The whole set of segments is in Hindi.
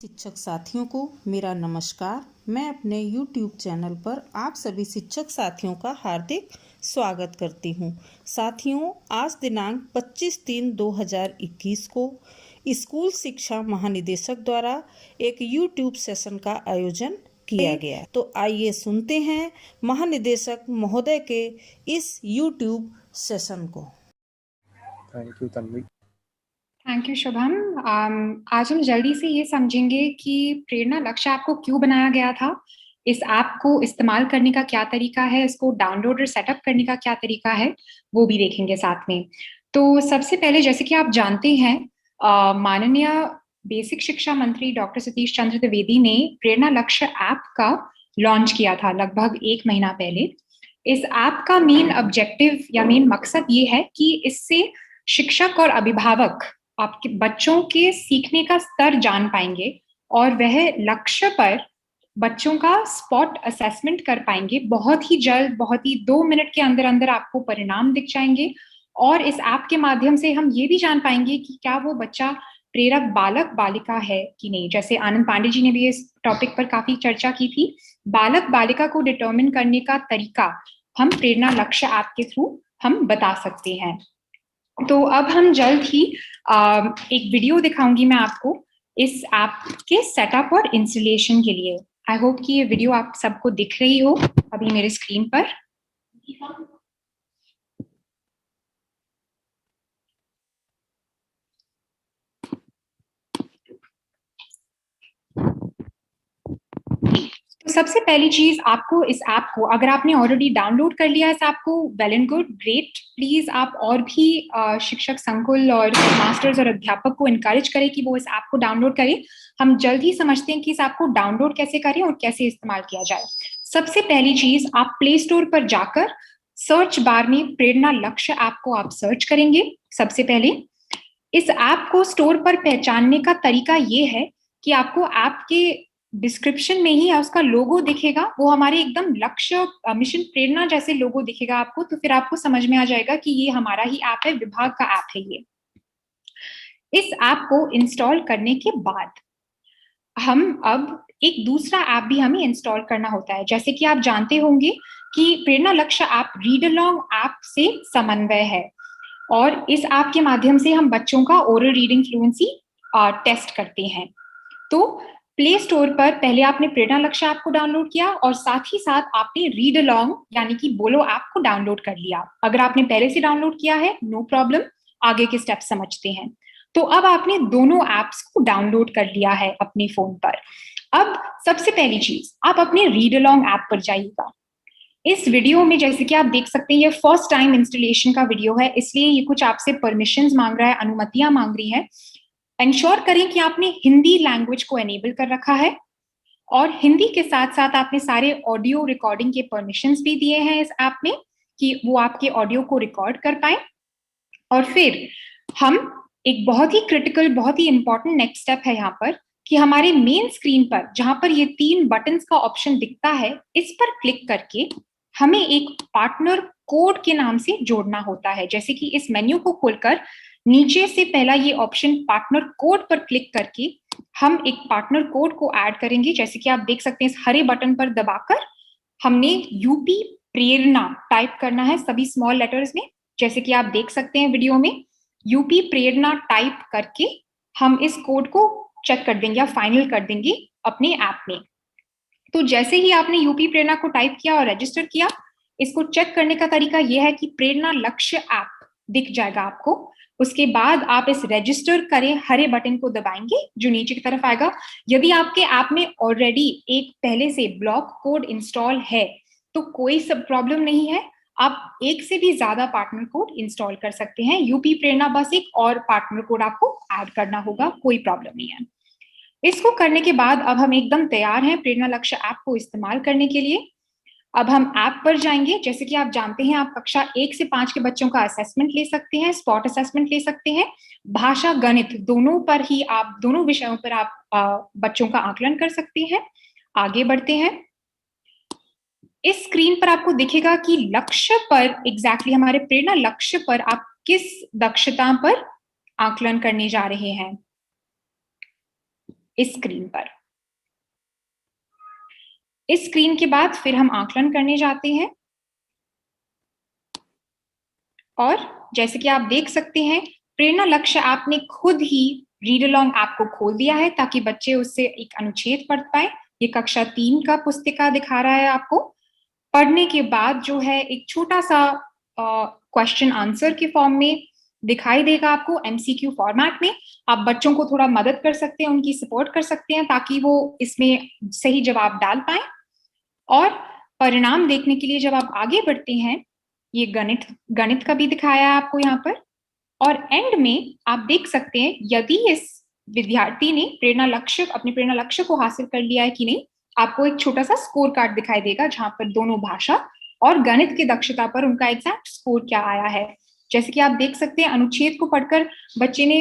शिक्षक साथियों को मेरा नमस्कार। मैं अपने YouTube चैनल पर आप सभी शिक्षक साथियों का हार्दिक स्वागत करती हूं। साथियों, आज दिनांक 25/3/2021 को स्कूल शिक्षा महानिदेशक द्वारा एक YouTube सेशन का आयोजन किया गया। तो आइए सुनते हैं महानिदेशक महोदय के इस YouTube सेशन को। Thank you Tanvi. Thank you Shubham. आज हम जल्दी से ये समझेंगे कि प्रेरणा लक्ष्य ऐप को क्यों बनाया गया था, इस ऐप को इस्तेमाल करने का क्या तरीका है, इसको डाउनलोड और सेटअप करने का क्या तरीका है, वो भी देखेंगे साथ में। तो सबसे पहले, जैसे कि आप जानते हैं, माननीय बेसिक शिक्षा मंत्री डॉक्टर सतीश चंद्र द्विवेदी ने प्रेरणा लक्ष्य ऐप का लॉन्च किया था लगभग 1 महीना पहले। इस ऐप का मेन ऑब्जेक्टिव या मेन मकसद ये है कि इससे शिक्षक और अभिभावक आपके बच्चों के सीखने का स्तर जान पाएंगे और वह लक्ष्य पर बच्चों का स्पॉट असेसमेंट कर पाएंगे। बहुत ही जल्द, बहुत ही 2 मिनट के अंदर अंदर आपको परिणाम दिख जाएंगे। और इस ऐप के माध्यम से हम ये भी जान पाएंगे कि क्या वो बच्चा प्रेरक बालक बालिका है कि नहीं। जैसे आनंद पांडे जी ने भी इस टॉपिक पर काफी चर्चा की थी। बालक बालिका को डिटर्मिन करने का तरीका हम प्रेरणा लक्ष्य ऐप के थ्रू हम बता सकते हैं। तो अब हम जल्द ही एक वीडियो दिखाऊंगी मैं आपको इस ऐप के सेटअप और इंस्टॉलेशन के लिए। आई होप कि ये वीडियो आप सबको दिख रही हो अभी मेरे स्क्रीन पर। तो सबसे पहली चीज, आपको इस ऐप को, अगर आपने ऑलरेडी डाउनलोड कर लिया इस ऐप को, well and good, great. Please आप और भी शिक्षक संकुल और मास्टर्स और अध्यापक को इनकरेज करें कि वो इस ऐप को डाउनलोड करें। हम जल्द ही समझते हैं कि इस ऐप को डाउनलोड कैसे करें और कैसे इस्तेमाल किया जाए। सबसे पहली चीज, आप प्ले स्टोर पर जाकर सर्च बार में प्रेरणा लक्ष्य ऐप को आप सर्च करेंगे। सबसे पहले इस ऐप को स्टोर पर पहचानने का तरीका ये है कि आपको ऐप के डिस्क्रिप्शन में ही उसका लोगो दिखेगा। वो हमारे एकदम लक्ष्य मिशन प्रेरणा जैसे लोगो दिखेगा आपको। तो फिर आपको समझ में आ जाएगा कि ये हमारा ही ऐप है, विभाग का ऐप है ये। इस ऐप को इंस्टॉल करने के बाद हम अब एक दूसरा ऐप भी हमें इंस्टॉल करना होता है। जैसे कि आप जानते होंगे कि प्रेरणा लक्ष्य ऐप रीड अलोंग ऐप से समन्वय है और इस ऐप के माध्यम से हम बच्चों का ओरल रीडिंग फ्लुएंसी टेस्ट करते हैं। तो प्ले स्टोर पर पहले आपने प्रेरणा लक्ष्य ऐप को डाउनलोड किया और साथ ही साथ आपने रीड अलोंग यानी कि बोलो ऐप को डाउनलोड कर लिया। अगर आपने पहले से डाउनलोड किया है, नो प्रॉब्लम, आगे के स्टेप समझते हैं। तो अब आपने दोनों ऐप्स को डाउनलोड कर लिया है अपने फोन पर। अब सबसे पहली चीज, आप अपने रीड अलोंग ऐप पर जाइएगा। इस वीडियो में जैसे कि आप देख सकते हैं, ये फर्स्ट टाइम इंस्टॉलेशन का वीडियो है, इसलिए ये कुछ आपसे परमिशंस मांग रहा है, अनुमतियां मांग रही है। इंश्योर करें कि आपने हिंदी लैंग्वेज को एनेबल कर रखा है और हिंदी के साथ साथ आपने सारे ऑडियो रिकॉर्डिंग के परमिशंस भी दिए हैं इस ऐप में कि वो आपके ऑडियो को रिकॉर्ड कर पाए। और फिर हम एक बहुत ही क्रिटिकल, बहुत ही इंपॉर्टेंट नेक्स्ट स्टेप है यहाँ पर कि हमारे मेन स्क्रीन पर जहां पर ये 3 बटन्स का ऑप्शन दिखता है, इस पर क्लिक करके हमें एक पार्टनर कोड के नाम से जोड़ना होता है। जैसे कि इस मेन्यू को खोलकर नीचे से पहला ये ऑप्शन पार्टनर कोड पर क्लिक करके हम एक पार्टनर कोड को ऐड करेंगे। जैसे कि आप देख सकते हैं, इस हरे बटन पर दबाकर हमने यूपी प्रेरणा टाइप करना है सभी स्मॉल लेटर्स में। जैसे कि आप देख सकते हैं वीडियो में, यूपी प्रेरणा टाइप करके हम इस कोड को चेक कर देंगे या फाइनल कर देंगे अपने ऐप में। तो जैसे ही आपने यूपी प्रेरणा को टाइप किया और रजिस्टर किया, इसको चेक करने का तरीका यह है कि प्रेरणा लक्ष्य ऐप दिख जाएगा आपको। उसके बाद आप इस रजिस्टर करें हरे बटन को दबाएंगे जो नीचे की तरफ आएगा। यदि आपके ऐप में ऑलरेडी एक पहले से ब्लॉक कोड इंस्टॉल है तो कोई सब प्रॉब्लम नहीं है, आप एक से भी ज्यादा पार्टनर कोड इंस्टॉल कर सकते हैं। यूपी प्रेरणा बस एक और पार्टनर कोड आपको ऐड करना होगा, कोई प्रॉब्लम नहीं है। इसको करने के बाद अब हम एकदम तैयार हैं प्रेरणा लक्ष्य ऐप को इस्तेमाल करने के लिए। अब हम ऐप पर जाएंगे। जैसे कि आप जानते हैं, आप कक्षा 1 से 5 के बच्चों का असेसमेंट ले सकते हैं, स्पॉट असेसमेंट ले सकते हैं। भाषा गणित दोनों पर ही आप, दोनों विषयों पर आप बच्चों का आकलन कर सकते हैं। आगे बढ़ते हैं। इस स्क्रीन पर आपको दिखेगा कि लक्ष्य पर एग्जैक्टली हमारे प्रेरणा लक्ष्य पर आप किस दक्षता पर आकलन करने जा रहे हैं। इस स्क्रीन पर। इस स्क्रीन के बाद फिर हम आकलन करने जाते हैं और जैसे कि आप देख सकते हैं प्रेरणा लक्ष्य आपने खुद ही रीड अलोंग ऐप को खोल दिया है ताकि बच्चे उससे एक अनुच्छेद पढ़ पाए। ये कक्षा 3 का पुस्तिका दिखा रहा है आपको। पढ़ने के बाद जो है एक छोटा सा क्वेश्चन आंसर के फॉर्म में दिखाई देगा आपको एमसीक्यू फॉर्मेट में। आप बच्चों को थोड़ा मदद कर सकते हैं, उनकी सपोर्ट कर सकते हैं ताकि वो इसमें सही जवाब डाल पाए। और परिणाम देखने के लिए जब आप आगे बढ़ते हैं, ये गणित का भी दिखाया है आपको यहाँ पर। और एंड में आप देख सकते हैं यदि इस विद्यार्थी ने अपने प्रेरणा लक्ष्य को हासिल कर लिया है कि नहीं, आपको एक छोटा सा स्कोर कार्ड दिखाई देगा जहां पर दोनों भाषा और गणित की दक्षता पर उनका एग्जैक्ट स्कोर क्या आया है। जैसे कि आप देख सकते हैं अनुच्छेद को पढ़कर बच्चे ने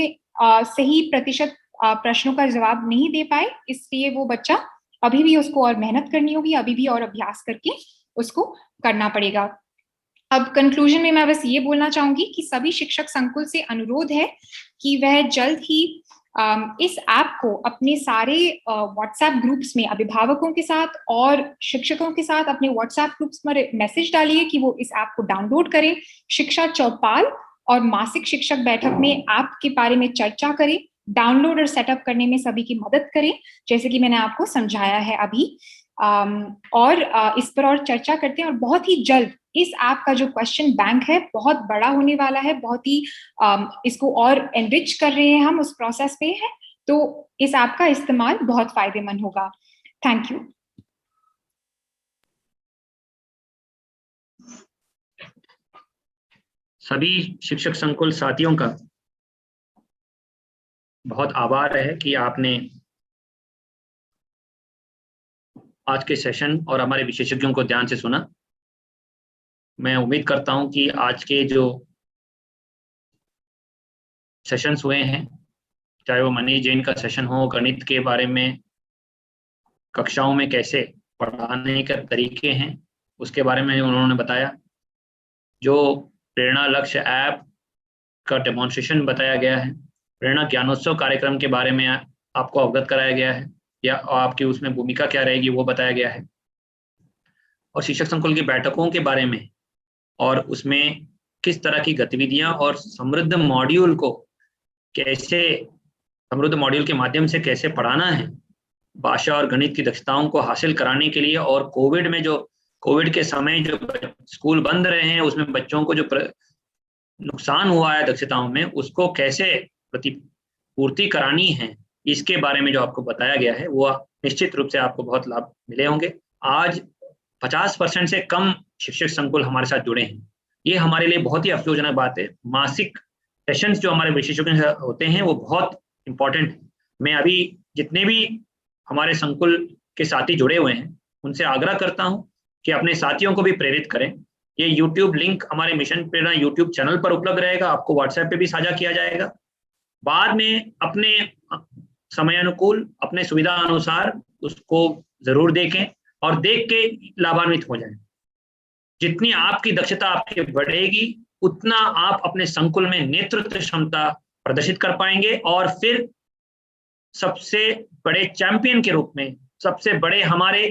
सही प्रतिशत प्रश्नों का जवाब नहीं दे पाए, इसलिए वो बच्चा अभी भी उसको और मेहनत करनी होगी, अभी भी और अभ्यास करके उसको करना पड़ेगा। अब कंक्लूजन में मैं बस ये बोलना चाहूंगी कि सभी शिक्षक संकुल से अनुरोध है कि वह जल्द ही इस ऐप को अपने सारे व्हाट्सएप ग्रुप्स में अभिभावकों के साथ और शिक्षकों के साथ अपने व्हाट्सएप ग्रुप्स में मैसेज डालिए कि वो इस ऐप को डाउनलोड करें। शिक्षा चौपाल और मासिक शिक्षक बैठक में ऐप के बारे में चर्चा करें, डाउनलोड और सेटअप करने में सभी की मदद करें जैसे कि मैंने आपको समझाया है अभी। और इस पर और चर्चा करते हैं और बहुत ही जल्द इस ऐप का जो क्वेश्चन बैंक है बहुत बड़ा होने वाला है, बहुत ही इसको और एनरिच कर रहे हैं हम, उस प्रोसेस में है, तो इस ऐप का इस्तेमाल बहुत फायदेमंद होगा। Thank you. सभी शिक्षक संकुल साथियों का बहुत आभार है कि आपने आज के सेशन और हमारे विशेषज्ञों को ध्यान से सुना। मैं उम्मीद करता हूं कि आज के जो सेशंस हुए हैं, चाहे वो मनीष जैन का सेशन हो, गणित के बारे में कक्षाओं में कैसे पढ़ाने के तरीके हैं उसके बारे में उन्होंने बताया, जो प्रेरणा लक्ष्य ऐप का डेमोन्स्ट्रेशन बताया गया है, प्रेरणा ज्ञानोत्सव कार्यक्रम के बारे में आपको अवगत कराया गया है या आपकी उसमें भूमिका क्या रहेगी वो बताया गया है, और शिक्षक संकुल की बैठकों के बारे में और उसमें किस तरह की गतिविधियां और समृद्ध मॉड्यूल के माध्यम से कैसे पढ़ाना है भाषा और गणित की दक्षताओं को हासिल कराने के लिए। और कोविड के समय जो स्कूल बंद रहे हैं उसमें बच्चों को जो नुकसान हुआ है दक्षताओं में, उसको कैसे प्रतिपूर्ति करानी है, इसके बारे में जो आपको बताया गया है वो निश्चित रूप से आपको बहुत लाभ मिले होंगे। आज 50% से कम शिक्षक संकुल हमारे साथ जुड़े हैं, ये हमारे लिए बहुत ही अफसोसजनक बात है। मासिक सेशंस जो हमारे विशेषज्ञों से होते हैं वो बहुत इंपॉर्टेंट है। मैं अभी जितने भी हमारे संकुल के साथी जुड़े हुए हैं उनसे आग्रह करता हूं कि अपने साथियों को भी प्रेरित करें। ये यूट्यूब लिंक हमारे मिशन प्रेरणा यूट्यूब चैनल पर उपलब्ध रहेगा, आपको व्हाट्सएप पे भी साझा किया जाएगा। बाद में अपने समयानुकूल, अपने सुविधा अनुसार उसको जरूर देखें और देख के लाभान्वित हो जाएं। जितनी आपकी दक्षता आपके बढ़ेगी उतना आप अपने संकुल में नेतृत्व क्षमता प्रदर्शित कर पाएंगे और फिर सबसे बड़े चैंपियन के रूप में, सबसे बड़े हमारे